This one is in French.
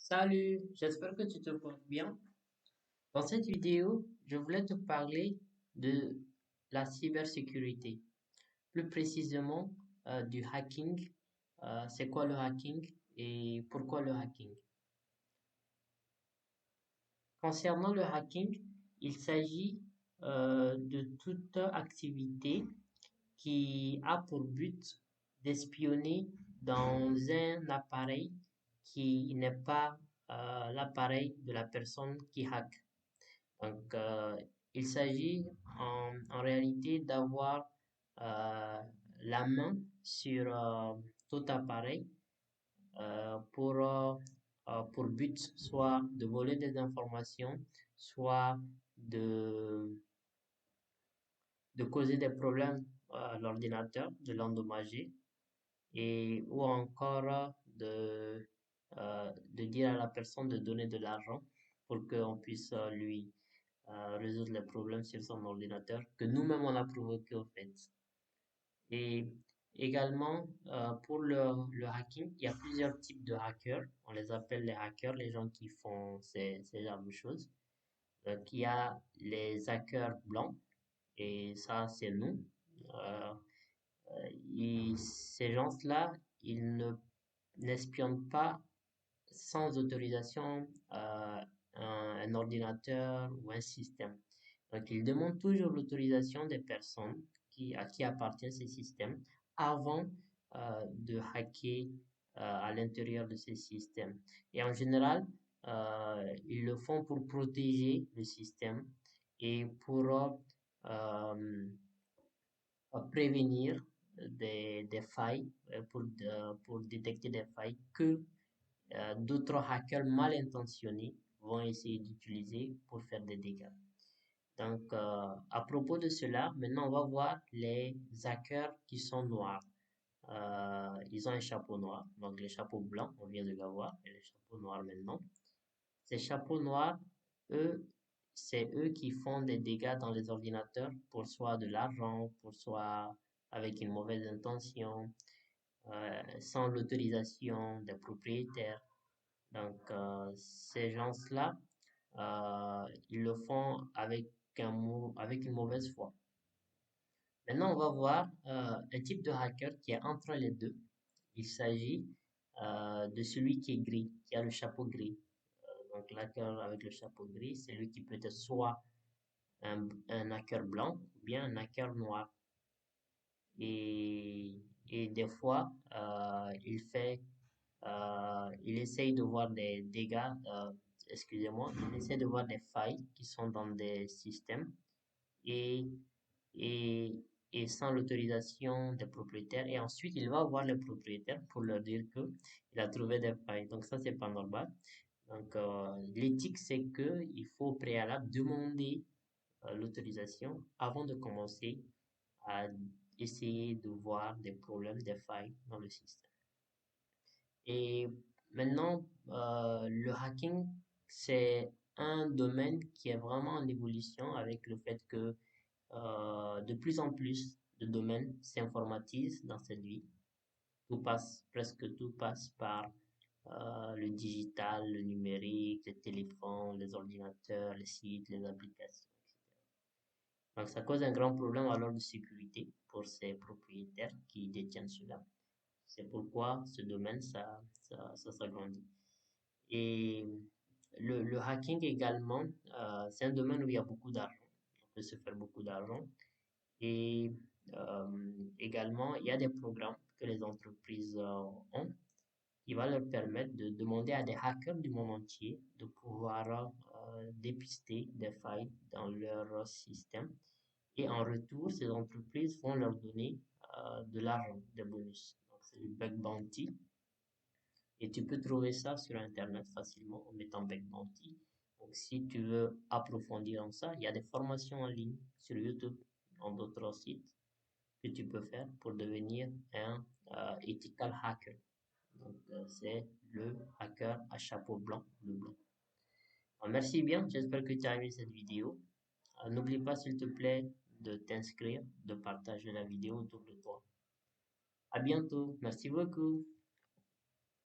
Salut, j'espère que tu te portes bien. Dans cette vidéo, je voulais te parler de la cybersécurité, plus précisément du hacking. C'est quoi le hacking et pourquoi le hacking? Concernant le hacking, il s'agit de toute activité qui a pour but d'espionner dans un appareil qui n'est pas l'appareil de la personne qui hack. Donc, il s'agit en réalité d'avoir euh, la main sur tout appareil pour but soit de voler des informations, soit de, de causer des problèmes à l'ordinateur, de l'endommager, et ou encore de dire à la personne de donner de l'argent pour qu'on puisse lui résoudre les problèmes sur son ordinateur que nous-mêmes on a provoqué au fait. Et également, pour le hacking, il y a plusieurs types de hackers. On les appelle les hackers, les gens qui font ces genres de choses. Donc, il y a les hackers blancs, et ça, c'est nous. Euh, Ces gens-là, ils ne n'espionnent pas sans autorisation un ordinateur ou un système. Donc, ils demandent toujours l'autorisation des personnes à qui appartiennent ces systèmes avant de hacker à l'intérieur de ces systèmes. Et en général, ils le font pour protéger le système et pour prévenir des failles, pour détecter des failles que d'autres hackers mal intentionnés vont essayer d'utiliser pour faire des dégâts. Donc, à propos de cela, maintenant on va voir les hackers qui sont noirs. Ils ont un chapeau noir, donc les chapeaux blancs, on vient de l'avoir, et les chapeaux noirs maintenant. Ces chapeaux noirs, eux, c'est eux qui font des dégâts dans les ordinateurs pour soit de l'argent, pour soit avec une mauvaise intention, sans l'autorisation des propriétaires. Donc, ces gens-là, ils le font avec une mauvaise foi. Maintenant, on va voir un type de hacker qui est entre les deux. Il s'agit de celui qui est gris, qui a le chapeau gris. Donc, l'hacker avec le chapeau gris, c'est lui qui peut être soit un hacker blanc ou bien un hacker noir. Et des fois, il essaye de voir des dégâts, excusez-moi, il essaie de voir des failles qui sont dans des systèmes et, et, et sans l'autorisation des propriétaires. Et ensuite, il va voir les propriétaires pour leur dire que il a trouvé des failles. Donc ça, c'est pas normal. Donc, l'éthique, c'est que il faut au préalable demander l'autorisation avant de commencer à essayer de voir des problèmes, des failles dans le système. Et maintenant, le hacking, c'est un domaine qui est vraiment en évolution avec le fait que de plus en plus de domaines s'informatisent dans cette vie. Presque tout passe par le digital, le numérique, les téléphones, les ordinateurs, les sites, les applications, etc. Donc, ça cause un grand problème alors de sécurité pour ces propriétaires qui détiennent cela. C'est pourquoi ce domaine, ça s'agrandit. Et le hacking également, c'est un domaine où il y a beaucoup d'argent. On peut se faire beaucoup d'argent. Et également, il y a des programmes que les entreprises ont qui va leur permettre de demander à des hackers du monde entier de pouvoir dépister des failles dans leur système. Et en retour, ces entreprises vont leur donner de l'argent, des bonus. Donc, c'est du bug bounty. Et tu peux trouver ça sur Internet facilement en mettant bug bounty. Donc, si tu veux approfondir en ça, il y a des formations en ligne sur YouTube, dans d'autres sites que tu peux faire pour devenir un ethical hacker. Donc, c'est le hacker à chapeau blanc, le blanc. Alors, merci bien, j'espère que tu as aimé cette vidéo. N'oublie pas, s'il te plaît, de t'inscrire, de partager la vidéo autour de toi. À bientôt, merci beaucoup.